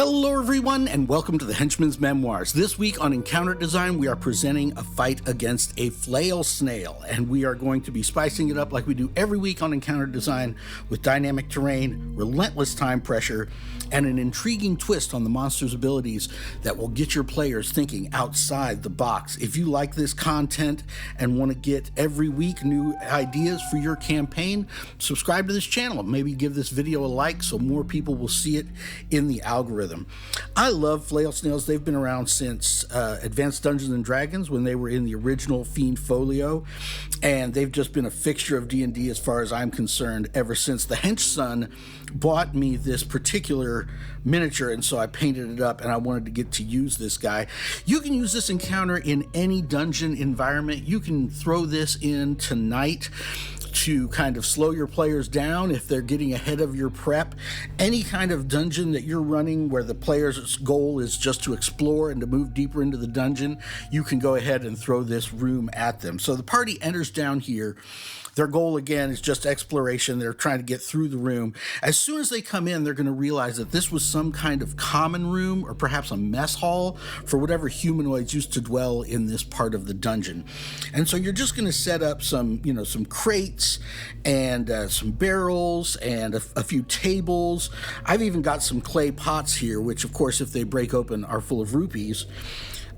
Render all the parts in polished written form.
Hello everyone, and welcome to the Henchman's Memoirs. This week on Encounter Design, we are presenting a fight against a Flail Snail, and we are going to be spicing it up like we do every week on Encounter Design with dynamic terrain, relentless time pressure, and an intriguing twist on the monster's abilities that will get your players thinking outside the box. If you like this content and want to get every week new ideas for your campaign, subscribe to this channel. Maybe give this video a like so more people will see it in the algorithm. I love Flail Snails. They've been around since Advanced Dungeons and Dragons when they were in the original Fiend Folio, and they've just been a fixture of D&D as far as I'm concerned ever since. The Hench Son bought me this particular miniature, and so I painted it up, and I wanted to get to use this guy. You can use this encounter in any dungeon environment. You can throw this in tonight to kind of slow your players down if they're getting ahead of your prep. Any kind of dungeon that you're running where the player's goal is just to explore and to move deeper into the dungeon, you can go ahead and throw this room at them. So the party enters down here. Their goal, again, is just exploration. They're trying to get through the room. As soon as they come in, they're going to realize that this was some kind of common room or perhaps a mess hall for whatever humanoids used to dwell in this part of the dungeon. And so you're just going to set up some crates and some barrels and a few tables. I've even got some clay pots here, which, of course, if they break open, are full of rupees.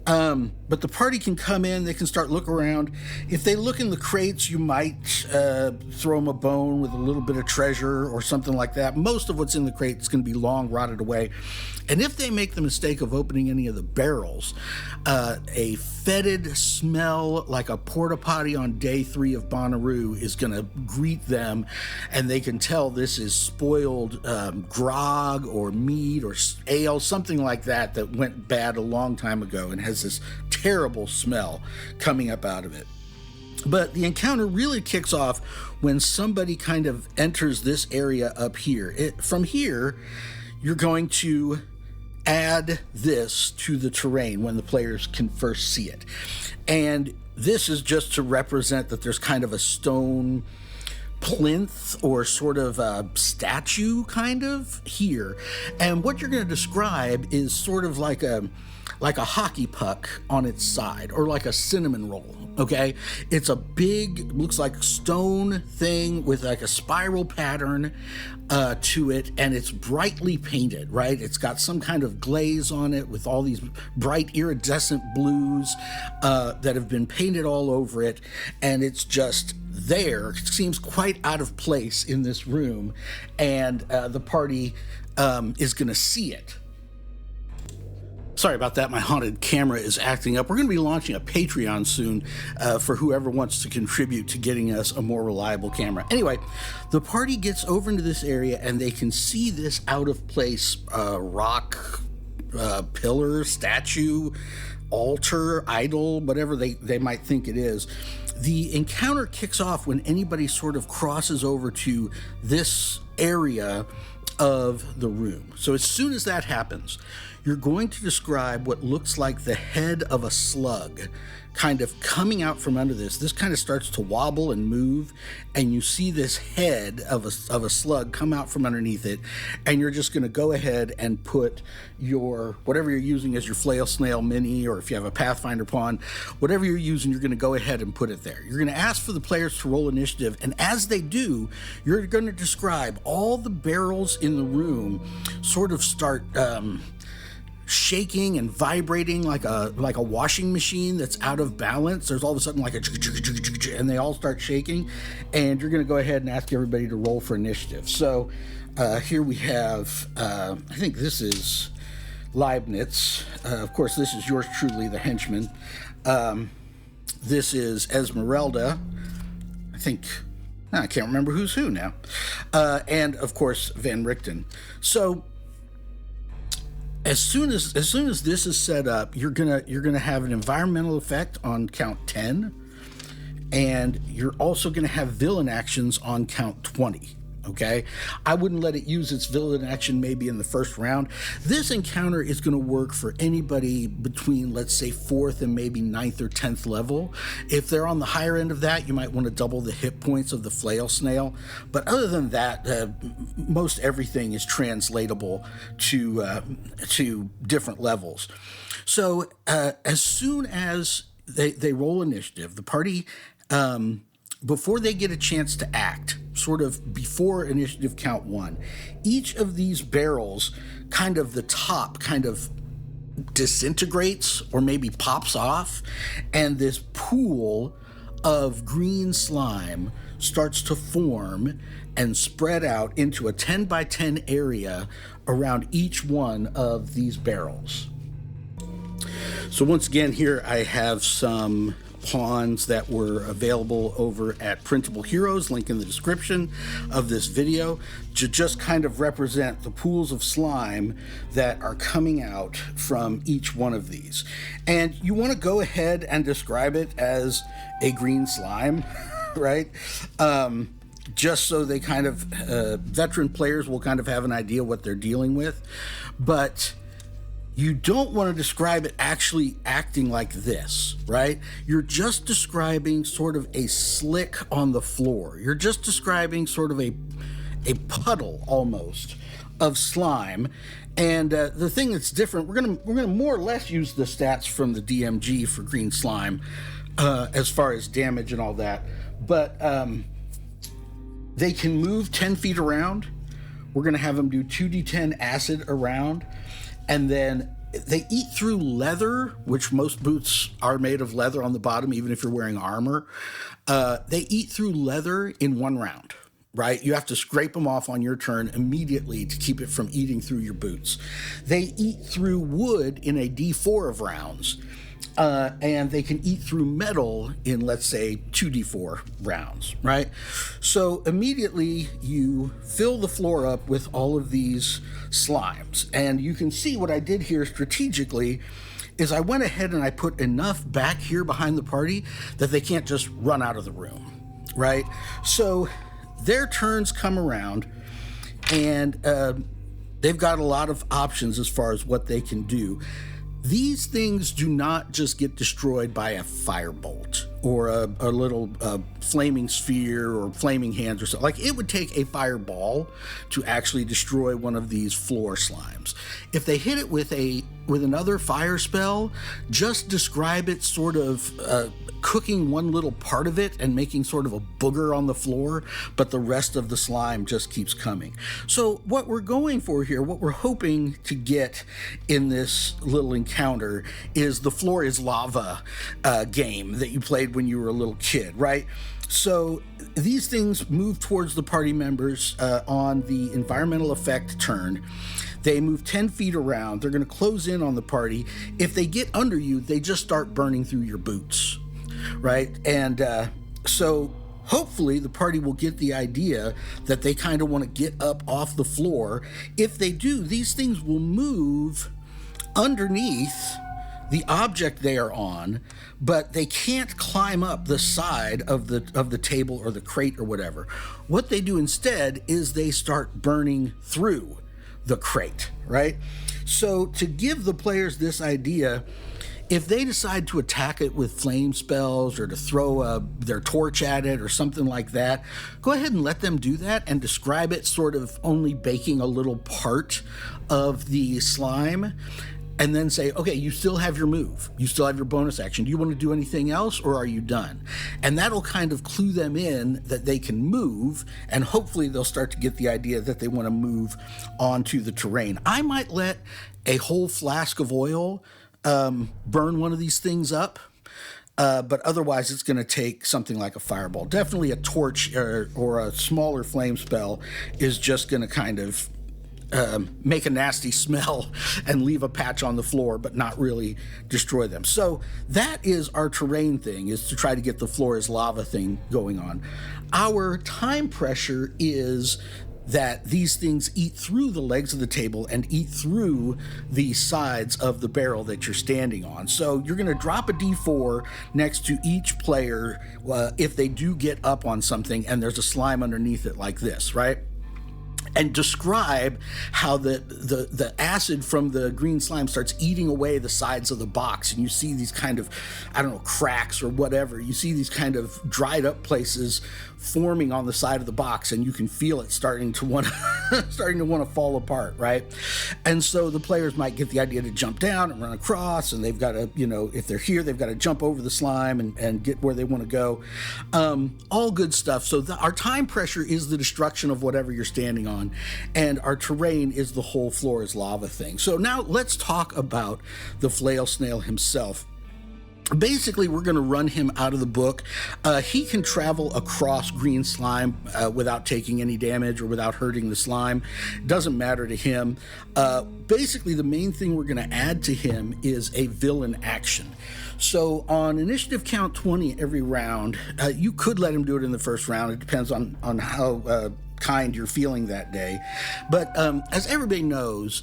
But the party can come in, they can start look around. If they look in the crates, you might throw them a bone with a little bit of treasure or something like that. Most of what's in the crate is going to be long rotted away. And if they make the mistake of opening any of the barrels, a fetid smell like a porta potty on day 3 of Bonnaroo is going to greet them, and they can tell this is spoiled grog or mead or ale, something like that went bad a long time ago and has this terrible smell coming up out of it. But the encounter really kicks off when somebody kind of enters this area up here. From here, you're going to add this to the terrain when the players can first see it. And this is just to represent that there's kind of a stone plinth or sort of a statue kind of here. And what you're going to describe is sort of like a hockey puck on its side, or like a cinnamon roll, okay? It's a big, looks like stone thing with like a spiral pattern to it, and it's brightly painted, right? It's got some kind of glaze on it with all these bright iridescent blues that have been painted all over it, and it's just there. It seems quite out of place in this room, and the party is going to see it. Sorry about that, my haunted camera is acting up. We're going to be launching a Patreon soon for whoever wants to contribute to getting us a more reliable camera. Anyway, the party gets over into this area and they can see this out of place rock pillar, statue, altar, idol, whatever they might think it is. The encounter kicks off when anybody sort of crosses over to this area of the room. So as soon as that happens, you're going to describe what looks like the head of a slug kind of coming out from under this. This kind of starts to wobble and move, and you see this head of a slug come out from underneath it, and you're just going to go ahead and put your, whatever you're using as your Flail Snail mini, or if you have a Pathfinder pawn, whatever you're using, you're going to go ahead and put it there. You're going to ask for the players to roll initiative, and as they do, you're going to describe all the barrels in the room sort of start shaking and vibrating like a washing machine that's out of balance. There's all of a sudden like a and they all start shaking, and you're going to go ahead and ask everybody to roll for initiative. So here we have I think this is Leibniz. Of course, this is yours truly, the henchman. This is Esmeralda. I can't remember who's who now. And of course, Van Richten. So as soon as this is set up, you're gonna have an environmental effect on count 10, and you're also gonna have villain actions on count 20. okay? I wouldn't let it use its villain action maybe in the first round. This encounter is going to work for anybody between, let's say, 4th and maybe 9th or 10th level. If they're on the higher end of that, you might want to double the hit points of the Flail Snail. But other than that, most everything is translatable to different levels. So as soon as they roll initiative, the party, before they get a chance to act, sort of before initiative count 1, each of these barrels, kind of the top kind of disintegrates or maybe pops off, and this pool of green slime starts to form and spread out into a 10 by 10 area around each one of these barrels. So once again, here I have some pawns that were available over at Printable Heroes, link in the description of this video, to just kind of represent the pools of slime that are coming out from each one of these. And you want to go ahead and describe it as a green slime, right? Just so they kind of, veteran players will kind of have an idea what they're dealing with. But you don't want to describe it actually acting like this, right? You're just describing sort of a slick on the floor. You're just describing sort of a puddle almost of slime. And the thing that's different, we're gonna more or less use the stats from the DMG for green slime as far as damage and all that. But they can move 10 feet around. We're gonna have them do 2d10 acid around. And then they eat through leather, which most boots are made of leather on the bottom, even if you're wearing armor. They eat through leather in 1 round, right? You have to scrape them off on your turn immediately to keep it from eating through your boots. They eat through wood in a D4 of rounds. And they can eat through metal in, let's say, 2d4 rounds, right? So immediately you fill the floor up with all of these slimes. And you can see what I did here strategically is I went ahead and I put enough back here behind the party that they can't just run out of the room, right? So their turns come around, and they've got a lot of options as far as what they can do. These things do not just get destroyed by a firebolt or a little flaming sphere or flaming hands or something. Like, it would take a fireball to actually destroy one of these floor slimes. If they hit it with another fire spell, just describe it sort of cooking one little part of it and making sort of a booger on the floor, but the rest of the slime just keeps coming. So what we're going for here, what we're hoping to get in this little encounter, is the floor is lava game that you played when you were a little kid, right? So these things move towards the party members on the environmental effect turn. They move 10 feet around. They're going to close in on the party. If they get under you, they just start burning through your boots, right? And so hopefully the party will get the idea that they kind of want to get up off the floor. If they do, these things will move underneath the object they are on, but they can't climb up the side of the table or the crate or whatever. What they do instead is they start burning through the crate, right? So to give the players this idea, if they decide to attack it with flame spells or to throw their torch at it or something like that, go ahead and let them do that and describe it sort of only baking a little part of the slime, and then say, okay, you still have your move. You still have your bonus action. Do you want to do anything else, or are you done? And that'll kind of clue them in that they can move, and hopefully they'll start to get the idea that they want to move onto the terrain. I might let a whole flask of oil burn one of these things up, but otherwise it's going to take something like a fireball. Definitely a torch or a smaller flame spell is just going to kind of make a nasty smell and leave a patch on the floor, but not really destroy them. So that is our terrain thing, is to try to get the floor as lava thing going on. Our time pressure is that these things eat through the legs of the table and eat through the sides of the barrel that you're standing on. So you're going to drop a D4 next to each player if they do get up on something and there's a slime underneath it like this, right? and describe how the acid from the green slime starts eating away the sides of the box, and you see these kind of, I don't know, cracks or whatever. You see these kind of dried up places forming on the side of the box, and you can feel it starting to want to fall apart, right? And so the players might get the idea to jump down and run across, and they've got to, if they're here, they've got to jump over the slime and get where they want to go. All good stuff. So our time pressure is the destruction of whatever you're standing on, and our terrain is the whole floor is lava thing. So now let's talk about the Flail Snail himself. Basically, we're going to run him out of the book. He can travel across green slime without taking any damage or without hurting the slime. Doesn't matter to him. Basically, the main thing we're going to add to him is a villain action. So on initiative count 20 every round, you could let him do it in the first round. It depends on how kind you're feeling that day. But as everybody knows,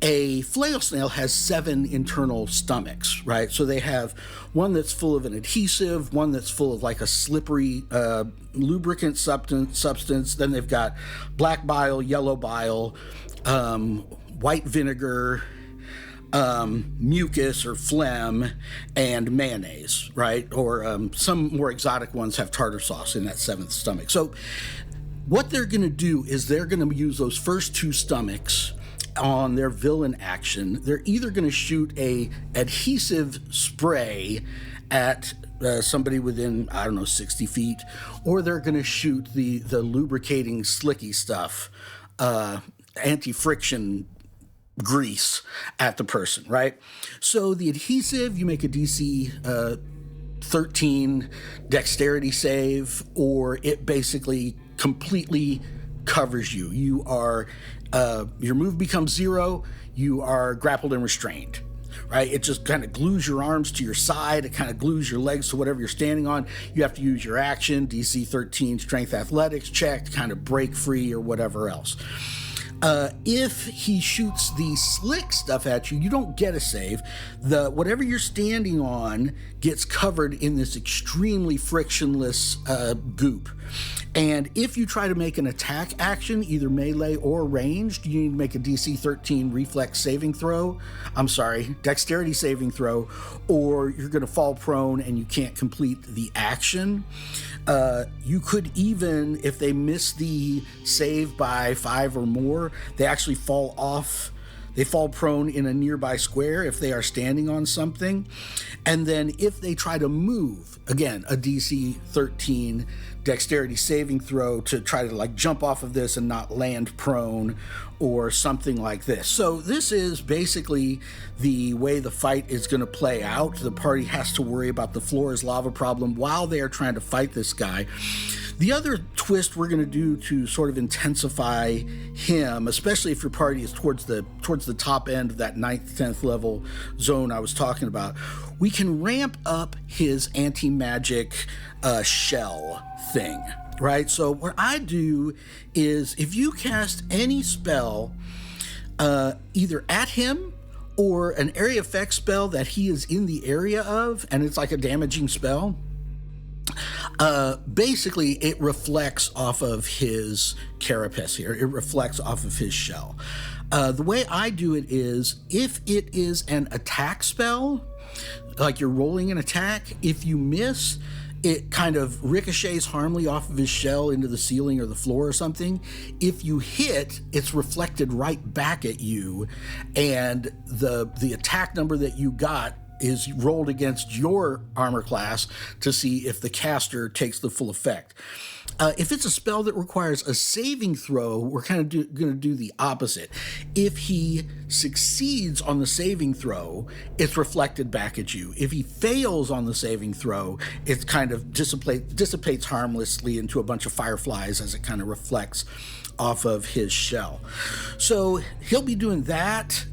a flail snail has 7 internal stomachs, right? So they have one that's full of an adhesive, one that's full of like a slippery lubricant substance. Then they've got black bile, yellow bile, white vinegar, mucus or phlegm, and mayonnaise, right? Or some more exotic ones have tartar sauce in that 7th stomach. So what they're going to do is they're going to use those first 2 stomachs on their villain action. They're either going to shoot a adhesive spray at somebody within, 60 feet, or they're going to shoot the lubricating slicky stuff, anti-friction grease at the person, right? So the adhesive, you make a DC 13 dexterity save, or it basically completely covers you. You are your move becomes 0. You are grappled and restrained, right? It just kind of glues your arms to your side. It kind of glues your legs to whatever you're standing on. You have to use your action, DC 13 strength athletics check to kind of break free or whatever else. If he shoots the slick stuff at you, you don't get a save. Whatever you're standing on gets covered in this extremely frictionless goop. And if you try to make an attack action, either melee or ranged, you need to make a DC 13 dexterity saving throw, or you're going to fall prone and you can't complete the action. You could even, if they miss the save by 5 or more, they actually fall off. They fall prone in a nearby square if they are standing on something. And then if they try to move, again, a DC 13 dexterity saving throw to try to like jump off of this and not land prone or something like this. So this is basically the way the fight is going to play out. The party has to worry about the floor is lava problem while they are trying to fight this guy. The other twist we're going to do to sort of intensify him, especially if your party is towards the top end of that 9th, 10th level zone I was talking about, we can ramp up his anti-magic shell thing, right? So what I do is if you cast any spell either at him or an area effect spell that he is in the area of, and it's like a damaging spell, basically it reflects off of his carapace here. It reflects off of his shell. The way I do it is if it is an attack spell, like you're rolling an attack, if you miss, it kind of ricochets harmlessly off of his shell into the ceiling or the floor or something. If you hit, it's reflected right back at you, and the attack number that you got is rolled against your armor class to see if the caster takes the full effect. If it's a spell that requires a saving throw, we're kind of going to do the opposite. If he succeeds on the saving throw, it's reflected back at you. If he fails on the saving throw, it kind of dissipates harmlessly into a bunch of fireflies as it kind of reflects off of his shell. So he'll be doing that,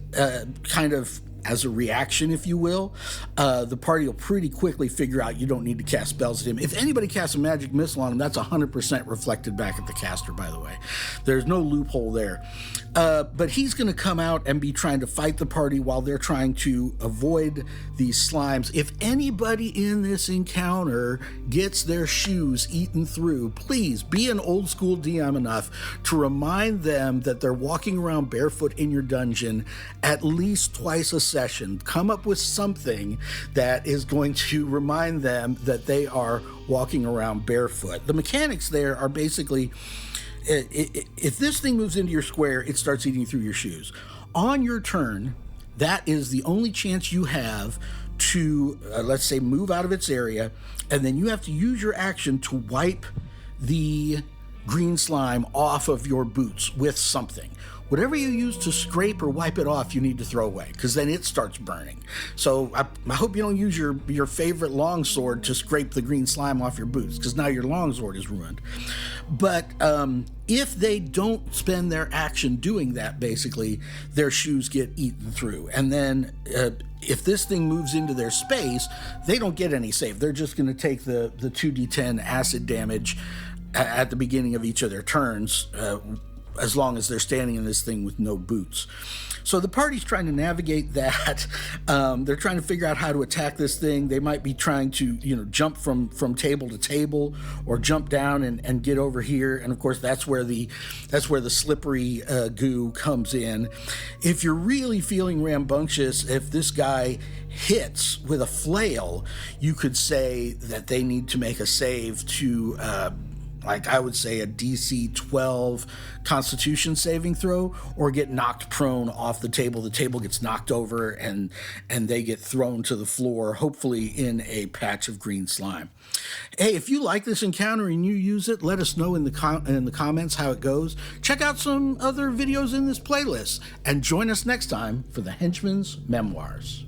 kind of as a reaction, if you will, the party will pretty quickly figure out you don't need to cast spells at him. If anybody casts a magic missile on him, that's 100% reflected back at the caster, by the way. There's no loophole there. But he's going to come out and be trying to fight the party while they're trying to avoid these slimes. If anybody in this encounter gets their shoes eaten through, please be an old school DM enough to remind them that they're walking around barefoot in your dungeon at least twice a session. Come up with something that is going to remind them that they are walking around barefoot. The mechanics there are basically, if this thing moves into your square, it starts eating through your shoes. On your turn, that is the only chance you have to, let's say, move out of its area, and then you have to use your action to wipe the green slime off of your boots with something. Whatever you use to scrape or wipe it off, you need to throw away, because then it starts burning. So I hope you don't use your favorite longsword to scrape the green slime off your boots, because now your longsword is ruined. But if they don't spend their action doing that, basically, their shoes get eaten through. And then if this thing moves into their space, they don't get any save. They're just going to take the 2d10 acid damage at the beginning of each of their turns, as long as they're standing in this thing with no boots. So the party's trying to navigate that. They're trying to figure out how to attack this thing. They might be trying to, jump from table to table, or jump down and get over here. And of course, that's where the slippery goo comes in. If you're really feeling rambunctious, if this guy hits with a flail, you could say that they need to make a save to, like I would say, a DC 12 Constitution saving throw, or get knocked prone off the table. The table gets knocked over and they get thrown to the floor, hopefully in a patch of green slime. Hey, if you like this encounter and you use it, let us know in the comments how it goes. Check out some other videos in this playlist, and join us next time for the Henchman's Memoirs.